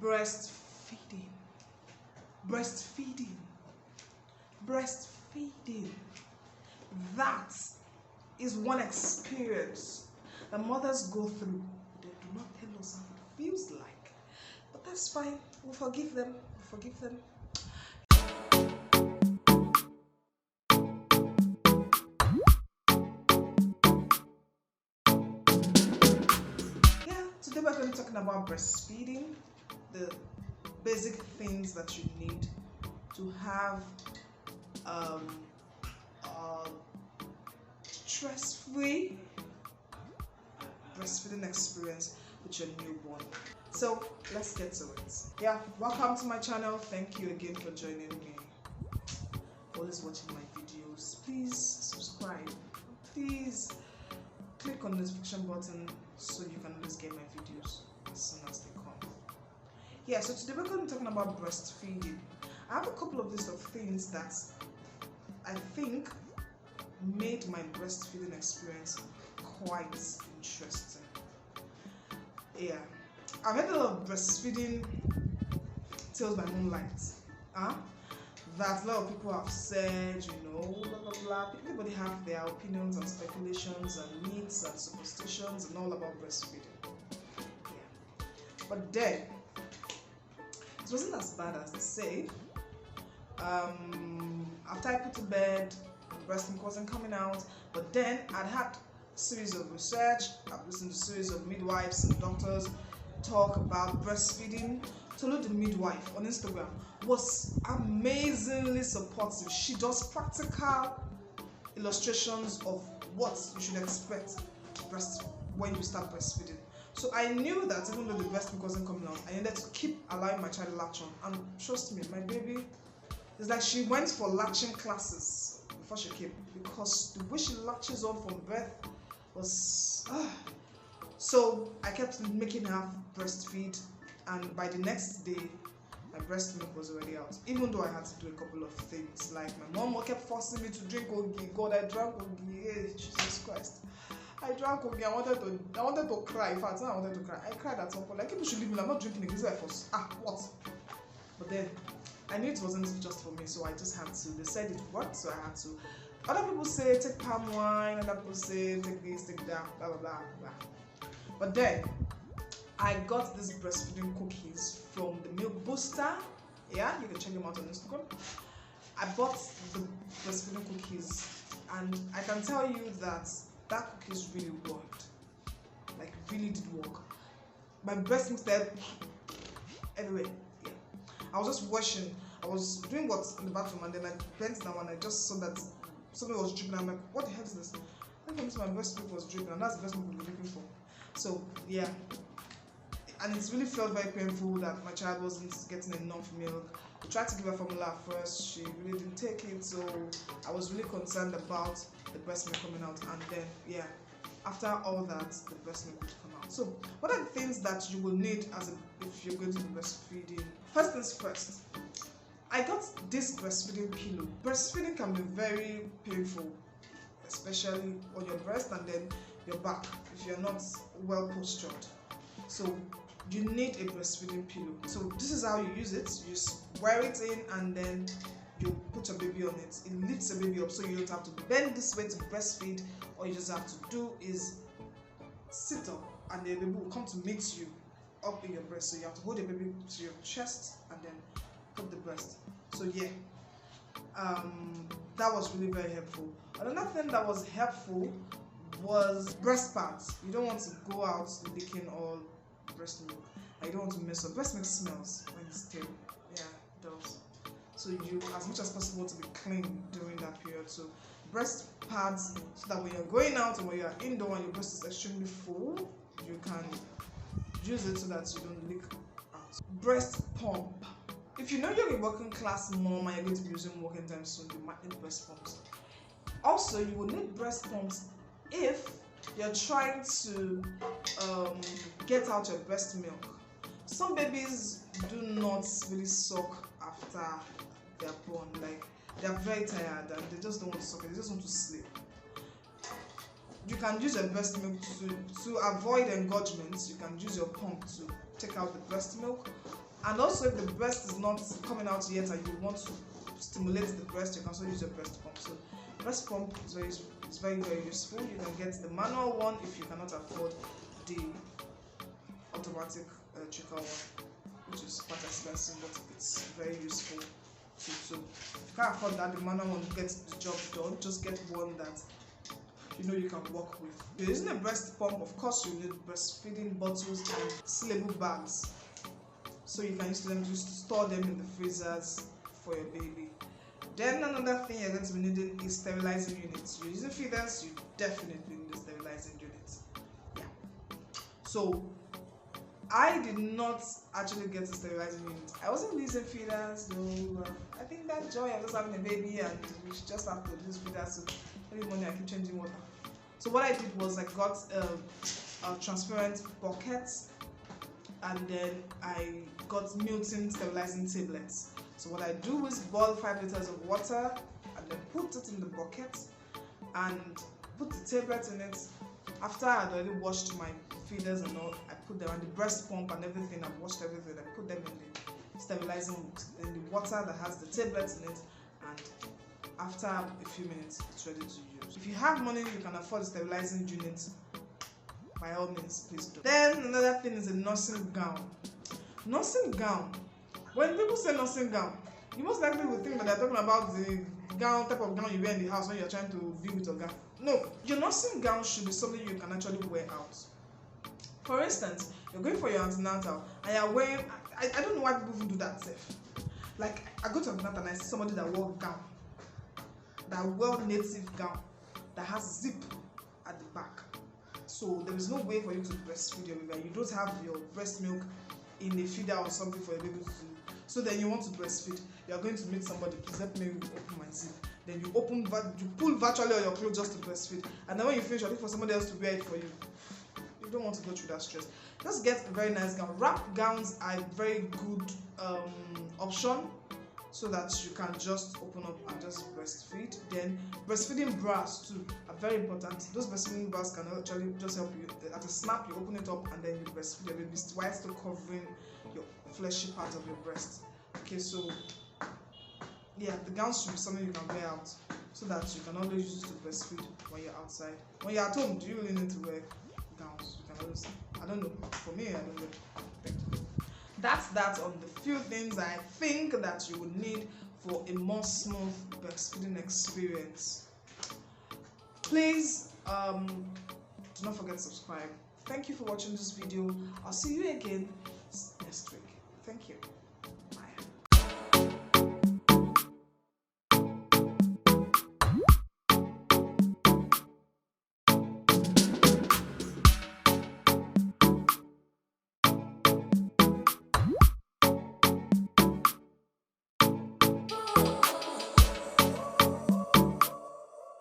breastfeeding, breastfeeding, breastfeeding. That is one experience that mothers go through. They do not tell us how it feels like, but that's fine. We'll forgive them. We'll forgive them. Today we're going to be talking about breastfeeding, the basic things that you need to have stress-free breastfeeding experience with your newborn. So let's get to it. Yeah, welcome to my channel. Thank you again for joining me. Always watching my videos. Please subscribe. Please click on the notification button so you can always get my videos as soon as they come. Yeah, so today we're going to be talking about breastfeeding. I have a couple of list of things that I think made my breastfeeding experience quite interesting. Yeah, I've heard a lot of breastfeeding tales by moonlight. That a lot of people have said, blah blah blah. Everybody have their opinions and speculations and myths and superstitions and all about breastfeeding. Yeah, but then it wasn't as bad as they say. After I put to bed, breast milk wasn't coming out, but then I'd had a series of research. I've listened to a series of midwives and doctors talk about breastfeeding. Tolu the midwife on Instagram was amazingly supportive. She does practical illustrations of what you should expect when you start breastfeeding. So I knew that even though the breast milk wasn't coming out, I needed to keep allowing my child to latch on. And trust me, my baby, it's like she went for latching classes before she came, because the way she latches on from birth was So I kept making her breastfeed, and by the next day my breast milk was already out, even though I had to do a couple of things. Like my mom kept forcing me to drink ogi. God, I drank ogi. Hey, Jesus Christ, I drank ogi. I wanted to cry. In fact, I wanted to cry. I cried at some point. Like, people should leave me. I'm not drinking it. This is by force. What? But then I knew it wasn't just for me, so I just had to. They said it worked, so I had to. Other people say take palm wine. Other people say take this, take that, blah blah blah blah. But then I got these breastfeeding cookies from the Milk Booster. Yeah, you can check them out on Instagram. I bought the breastfeeding cookies, and I can tell you that cookies really worked. Like, really did work. My breast milk started everywhere. Yeah, I was just washing. I was doing what's in the bathroom, and then I bent down and I just saw that something was dripping. I'm like, what the hell is this? I think my breast milk was dripping, and that's the breast milk we're looking for. So yeah, and it really felt very painful that my child wasn't getting enough milk. We tried to give her formula at first. She really didn't take it, so I was really concerned about the breast milk coming out. And then yeah, after all that, the breast milk would come out. So what are the things that you will need if you're going to be breastfeeding? First things first, I got this breastfeeding pillow. Breastfeeding can be very painful, especially on your breast and then your back if you're not well postured. So you need a breastfeeding pillow. So this is how you use it. You wear it in and then you put your baby on it. It lifts the baby up, so you don't have to bend this way to breastfeed. All you just have to do is sit up, and the baby will come to meet you up in your breast. So you have to hold the baby to your chest and then put the breast. So yeah, that was really very helpful. Another thing that was helpful was breast pads. You don't want to go out licking all breast milk. I don't want to mess up. Breast milk smells when it's stale. Yeah, it does. So you, as much as possible, to be clean during that period. So breast pads, so that when you're going out or when you're indoor and your breast is extremely full, you can use it so that you don't leak out. Breast pump. If you know you're a working class mom and you're going to be using working time soon, you might need breast pumps. Also, you will need breast pumps if you're trying to get out your breast milk. Some babies do not really suck after they're born. Like, they're very tired and they just don't want to suck it, they just want to sleep. You can use your breast milk to avoid engorgement. You can use your pump to take out the breast milk, And also, if the breast is not coming out yet and you want to stimulate the breast, you can also use your breast pump. So breast pump is very, very useful. You can get the manual one if you cannot afford the automatic trickle one, which is quite expensive, but it's very useful too. So if you can't afford that, the manual one gets the job done. Just get one that you know you can work with. If you're using a breast pump, of course you need breastfeeding bottles and sealable bags, so you can use them to store them in the freezers for your baby. Then another thing you're going to be needing is sterilizing units. You're using feeders, you definitely need a sterilizing unit. Yeah. So I did not actually get a sterilizing unit. I wasn't using feeders though. I think that joy of just having a baby and we just have to use feeders. So every morning I keep changing water. So what I did was I got a transparent bucket, and then I got Milton sterilizing tablets. So what I do is boil 5 liters of water and then put it in the bucket and put the tablet in it. After I had already washed my feeders and all, I put them on the breast pump and everything. I've washed everything. I put them in the sterilizing, in the water that has the tablets in it, and after a few minutes, it's ready to use. If you have money, you can afford a sterilizing unit. By all means, please do. Then another thing is a nursing gown. Nursing gown. When people say nursing gown, you most likely will think that they're talking about the gown, type of gown you wear in the house when you're trying to be with your gown. No, your nursing gown should be something you can actually wear out. For instance, you're going for your antenatal and you're wearing, I don't know why people even do that safe. Like, I go to antenatal and I see somebody that wore a gown, that wore native gown, that has zip at the back. So there is no way for you to breastfeed your baby. You don't have your breast milk in a feeder or something for your baby to do. So then you want to breastfeed, you are going to meet somebody, please help me open my zip. Then you pull virtually all your clothes just to breastfeed, and then when you finish, you look for somebody else to wear it for you. You don't want to go through that stress. Just get a very nice gown. Wrap gowns are a very good option, so that you can just open up and just breastfeed. Then breastfeeding bras too are very important. Those breastfeeding bras can actually just help you. At a snap, you open it up and then you breastfeed your baby while still covering your fleshy part of your breast. Okay, so yeah, the gowns should be something you can wear out, so that you can always use it to breastfeed when you're outside. When you're at home, do you really need to wear gowns? You can always, I don't know. For me, I don't know. That's that on the few things I think that you would need for a more smooth breastfeeding experience. Please do not forget to subscribe. Thank you for watching this video. I'll see you again next week. Thank you.